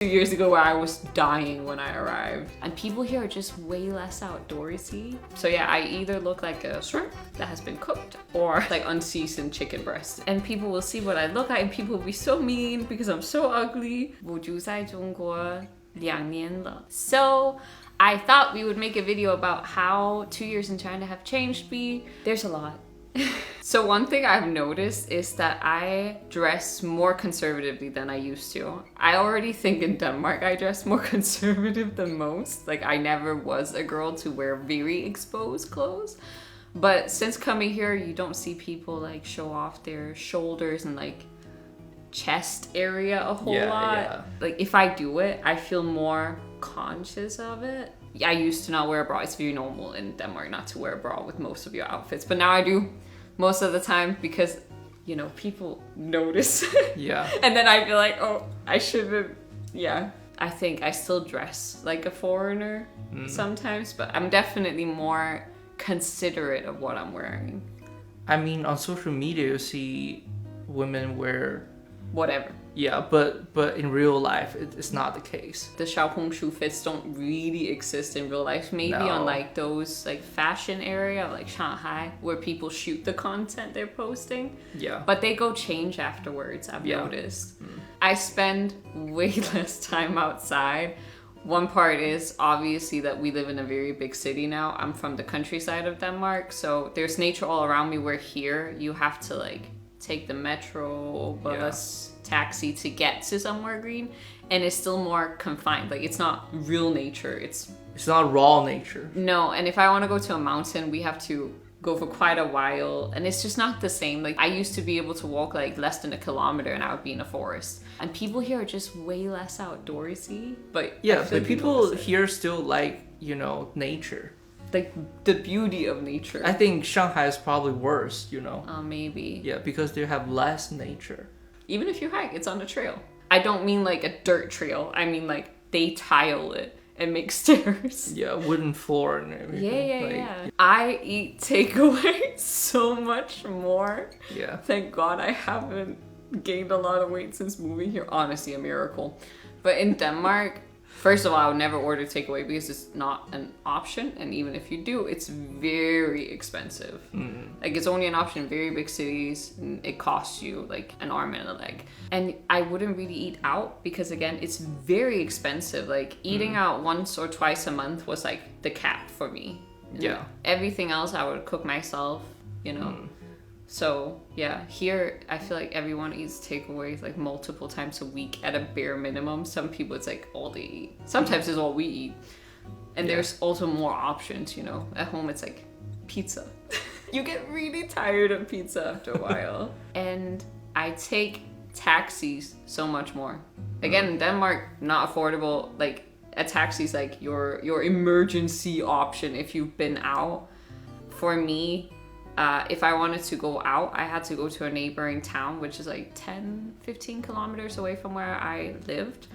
2 years ago where I was dying when I arrived. And people here are just way less outdoorsy. So yeah, I either look like a shrimp that has been cooked or like unseasoned chicken breast. And people will see what I look like and people will be so mean because I'm so ugly. 我住在中国2年了. So I thought we would make a video about how 2 years in China have changed me. There's a lot. So one thing I've noticed is that I dress more conservatively than I used to. I already think in Denmark I dress more conservative than most. Like I never was a girl to wear very exposed clothes. But since coming here, you don't see people like show off their shoulders and like chest area a whole lot. Yeah. Like if I do it, I feel more conscious of it. I used to not wear a bra. It's very normal in Denmark not to wear a bra with most of your outfits. But now I do. Most of the time because, you know, people notice. Yeah. And then I feel like, oh, I shouldn't. Yeah. I think I still dress like a foreigner sometimes, but I'm definitely more considerate of what I'm wearing. I mean, on social media, you see women wear whatever. Yeah, but in real life, it's not the case. The xiaohongshu fits don't really exist in real life. Maybe on like those like fashion area, like Shanghai, where people shoot the content they're posting. Yeah. But they go change afterwards, I've noticed. I spend way less time outside. One part is obviously that we live in a very big city now. I'm from the countryside of Denmark, so there's nature all around me, where here you have to like take the metro, bus, taxi to get to somewhere green, and it's still more confined. Like it's not real nature. It's not raw nature. No, and if I want to go to a mountain, we have to go for quite a while, and it's just not the same. Like I used to be able to walk like less than a kilometer and I would be in a forest. And people here are just way less outdoorsy. But yeah, but people here still like, you know, nature. Like the beauty of nature. I think Shanghai is probably worse, you know. Maybe. Yeah, because they have less nature. Even if you hike, it's on a trail. I don't mean like a dirt trail. I mean like they tile it and make stairs. Yeah, wooden floor and everything. Yeah. I eat takeaway so much more. Yeah. Thank God I haven't gained a lot of weight since moving here. Honestly, a miracle. But in Denmark, first of all, I would never order takeaway because it's not an option. And even if you do, it's very expensive. Like it's only an option in very big cities. And it costs you like an arm and a leg. And I wouldn't really eat out because again, it's very expensive. Like eating out once or twice a month was like the cap for me. Yeah. Everything else I would cook myself, you know. So yeah, here I feel like everyone eats takeaways like multiple times a week at a bare minimum. Some people it's like all they eat. Sometimes it's all we eat. And there's also more options, you know. At home it's like pizza. You get really tired of pizza after a while. And I take taxis so much more. Again, in Denmark, not affordable. Like a taxi is like your emergency option if you've been out. For me, if I wanted to go out, I had to go to a neighboring town, which is like 10-15 kilometers away from where I lived.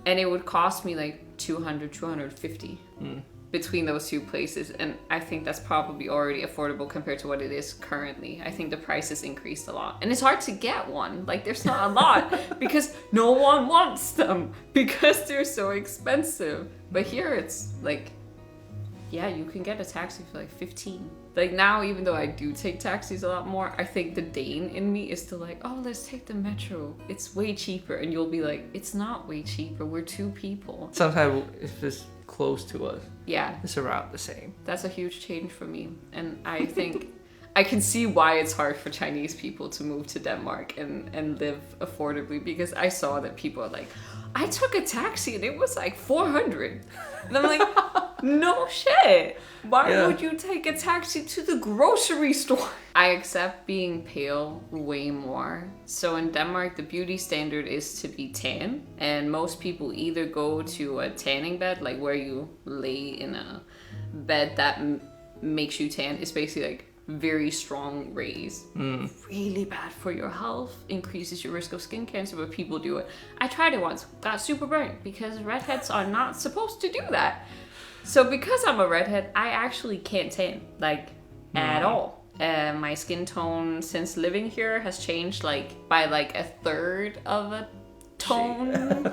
And it would cost me like 200-250 between those two places. And I think that's probably already affordable compared to what it is currently. I think the prices increased a lot. And it's hard to get one. Like there's not a lot because no one wants them because they're so expensive. But here it's like, yeah, you can get a taxi for like 15. Like now, even though I do take taxis a lot more, I think the Dane in me is still like, oh, let's take the metro. It's way cheaper. And you'll be like, it's not way cheaper. We're 2 people. Sometimes if it's close to us, it's around the same. That's a huge change for me. And I think I can see why it's hard for Chinese people to move to Denmark and live affordably, because I saw that people are like, I took a taxi and it was like 400. And I'm like, no shit. Why would you take a taxi to the grocery store? I accept being pale way more. So in Denmark, the beauty standard is to be tan. And most people either go to a tanning bed, like where you lay in a bed that makes you tan. It's basically like very strong rays. Really bad for your health, increases your risk of skin cancer, but people do it. I tried it once, got super burnt because redheads are not supposed to do that. So because I'm a redhead, I actually can't tan, like at all. My skin tone since living here has changed like by like a third of a tone.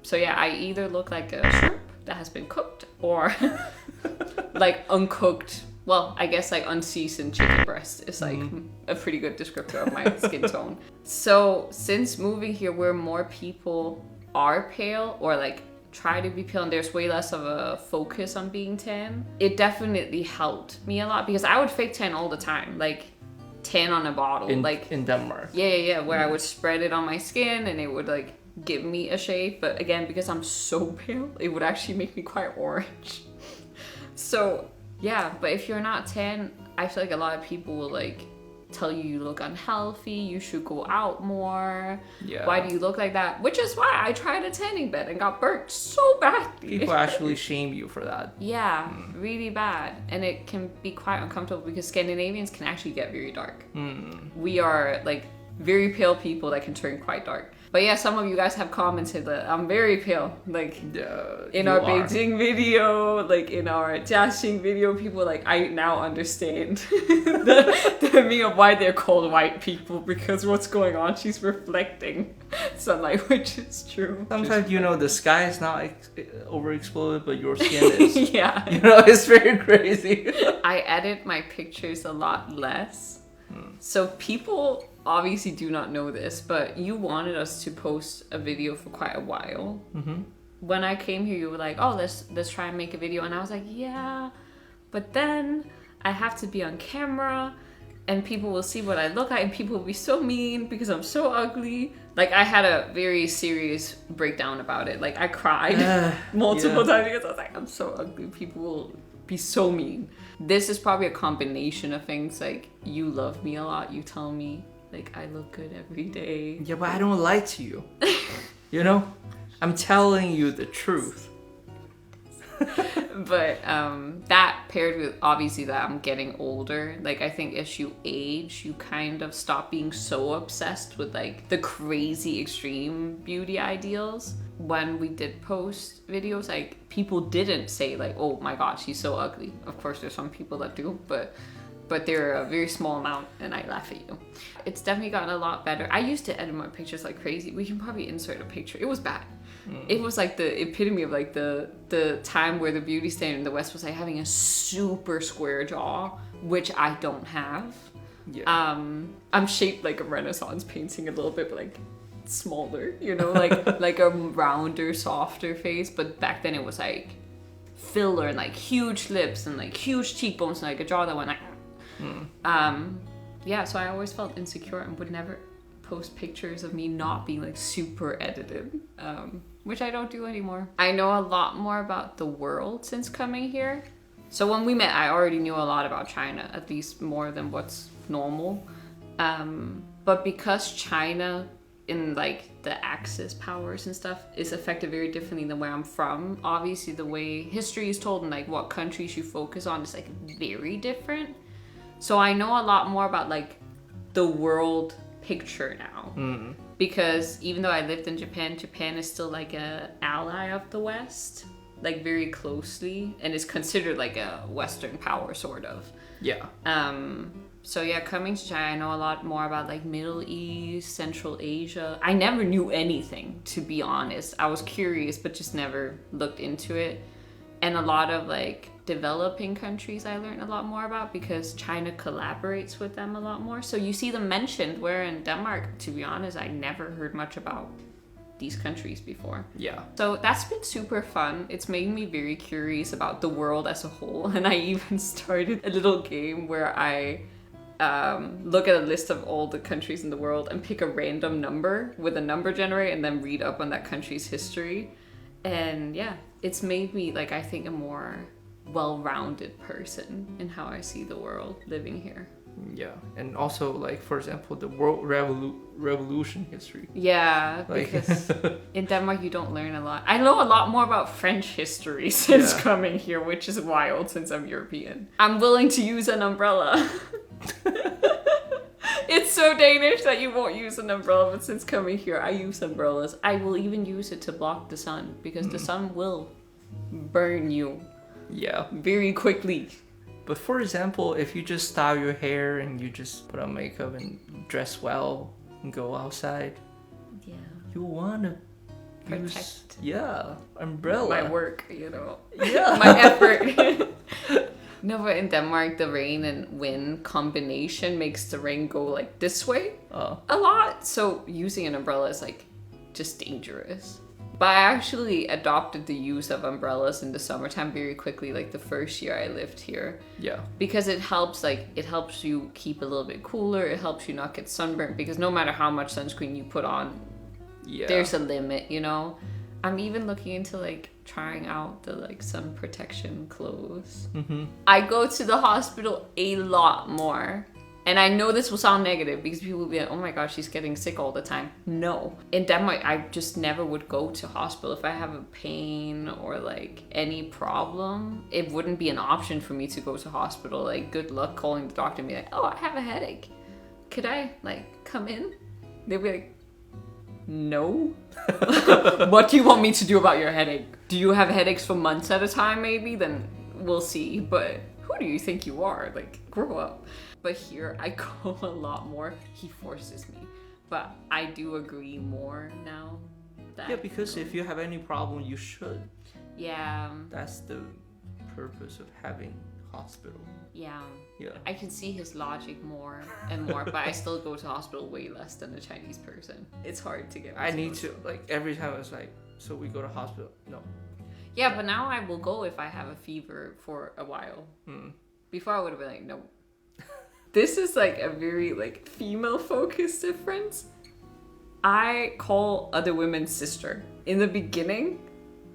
So yeah, I either look like a shrimp that has been cooked or like uncooked. Well, I guess like unseasoned chicken breast is like a pretty good descriptor of my skin tone. So since moving here, where more people are pale or like try to be pale and there's way less of a focus on being tan, it definitely helped me a lot because I would fake tan all the time, like tan on a bottle, like in Denmark. Yeah, where I would spread it on my skin and it would like give me a shade. But again, because I'm so pale, it would actually make me quite orange. So yeah, but if you're not tan, I feel like a lot of people will like tell you look unhealthy, you should go out more. Yeah. Why do you look like that? Which is why I tried a tanning bed and got burnt so badly. People actually shame you for that. Yeah, really bad. And it can be quite uncomfortable because Scandinavians can actually get very dark. We are like very pale people that can turn quite dark. But yeah, some of you guys have commented that I'm very pale. Like in our Beijing video, like in our Jiaxing video, people like, I now understand the meaning of why they're called white people, because what's going on, she's reflecting sunlight, which is true. Sometimes, you know, the sky is not overexploded, but your skin is. Yeah. You know, it's very crazy. I edit my pictures a lot less. So people obviously do not know this, but you wanted us to post a video for quite a while. When I came here, you were like, oh, let's try and make a video. And I was like, yeah, but then I have to be on camera and people will see what I look like and people will be so mean because I'm so ugly. Like I had a very serious breakdown about it. Like I cried multiple times because I was like, I'm so ugly. People will be so mean. This is probably a combination of things. Like you love me a lot. You tell me like I look good every day. Yeah, but I don't lie to you. You know? I'm telling you the truth. But that paired with obviously that I'm getting older, like I think as you age, you kind of stop being so obsessed with like the crazy extreme beauty ideals. When we did post videos, like people didn't say like, oh my god, she's so ugly. Of course there's some people that do, but they're a very small amount and I laugh at you. It's definitely gotten a lot better. I used to edit my pictures like crazy. We can probably insert a picture. It was bad. It was like the epitome of like the time where the beauty standard in the West was like having a super square jaw, which I don't have. Yeah. I'm shaped like a Renaissance painting a little bit, but like smaller, you know, like like a rounder, softer face. But back then it was like filler and like huge lips and like huge cheekbones and like a jaw that went like yeah, so I always felt insecure and would never post pictures of me not being like super edited, which I don't do anymore. I know a lot more about the world since coming here. So when we met, I already knew a lot about China, at least more than what's normal. But because China in like the Axis powers and stuff is affected very differently than where I'm from, obviously the way history is told and like what countries you focus on is like very different. So I know a lot more about like the world picture now, because even though I lived in Japan, Japan is still like a ally of the West, like very closely, and is considered like a Western power sort of. Yeah. So yeah, coming to China, I know a lot more about like Middle East, Central Asia. I never knew anything, to be honest. I was curious, but just never looked into it. And a lot of like developing countries I learned a lot more about because China collaborates with them a lot more. So you see them mentioned, where in Denmark, to be honest, I never heard much about these countries before. Yeah. So that's been super fun. It's made me very curious about the world as a whole. And I even started a little game where I look at a list of all the countries in the world and pick a random number with a number generator and then read up on that country's history. And yeah, it's made me like, I think, a more well-rounded person in how I see the world living here. Yeah, and also like, for example, the world revolution history. Yeah, like, because in Denmark you don't learn a lot. I know a lot more about French history since coming here, which is wild since I'm European. I'm willing to use an umbrella. It's so Danish that you won't use an umbrella, but since coming here I use umbrellas. I will even use it to block the sun, because the sun will burn you very quickly. But for example, if you just style your hair and you just put on makeup and dress well and go outside, you want to use, umbrella. My work, you know. Yeah. My effort. No, but in Denmark, the rain and wind combination makes the rain go like this way a lot. So using an umbrella is like just dangerous. But I actually adopted the use of umbrellas in the summertime very quickly, like the first year I lived here. Yeah. Because it helps you keep a little bit cooler. It helps you not get sunburnt, because no matter how much sunscreen you put on, there's a limit, you know? I'm even looking into like trying out the like sun protection clothes. Mm-hmm. I go to the hospital a lot more. And I know this will sound negative because people will be like, oh my gosh, she's getting sick all the time. No. In Denmark, I just never would go to hospital. If I have a pain or like any problem, it wouldn't be an option for me to go to hospital. Like, good luck calling the doctor and be like, oh, I have a headache. Could I like come in? They'd be like, no. What do you want me to do about your headache? Do you have headaches for months at a time maybe? Then we'll see. But who do you think you are? Like, grow up. But here I go a lot more. He forces me. But I do agree more now. Because if you have any problem, you should. Yeah. That's the purpose of having hospital. Yeah. Yeah. I can see his logic more and more, but I still go to hospital way less than a Chinese person. It's hard to get. I need to, like, every time it's like, so we go to hospital. No. Yeah, but now I will go if I have a fever for a while. Before I would have been like, no. This is like a very like female focused difference. I call other women sister. In the beginning,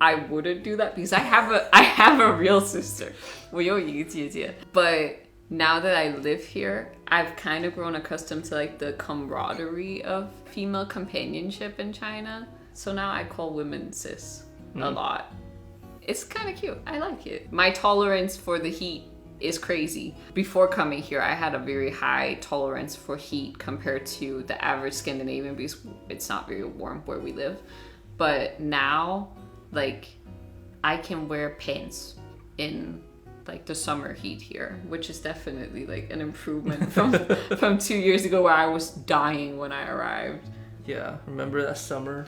I wouldn't do that because I have a real sister. 我有一个姐姐. But now that I live here, I've kind of grown accustomed to like the camaraderie of female companionship in China. So now I call women sis a lot. It's kind of cute. I like it. My tolerance for the heat is crazy. Before coming here, I had a very high tolerance for heat compared to the average Scandinavian because it's not very warm where we live. But now, like, I can wear pants in like the summer heat here, which is definitely like an improvement from 2 years ago where I was dying when I arrived. Yeah, remember that summer?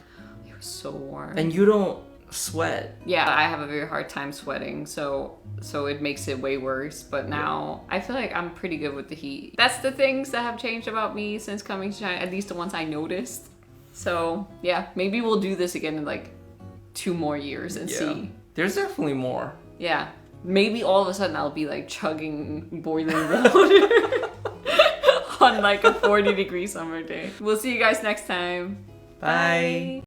It was so warm. And you don't sweat. Yeah, I have a very hard time sweating, so it makes it way worse. But now I feel like I'm pretty good with the heat. That's the things that have changed about me since coming to China, at least the ones I noticed. So yeah, maybe we'll do this again in like 2 more years and see. There's definitely more. Yeah, maybe all of a sudden I'll be like chugging boiling water on like a 40-degree summer day. We'll see you guys next time. Bye.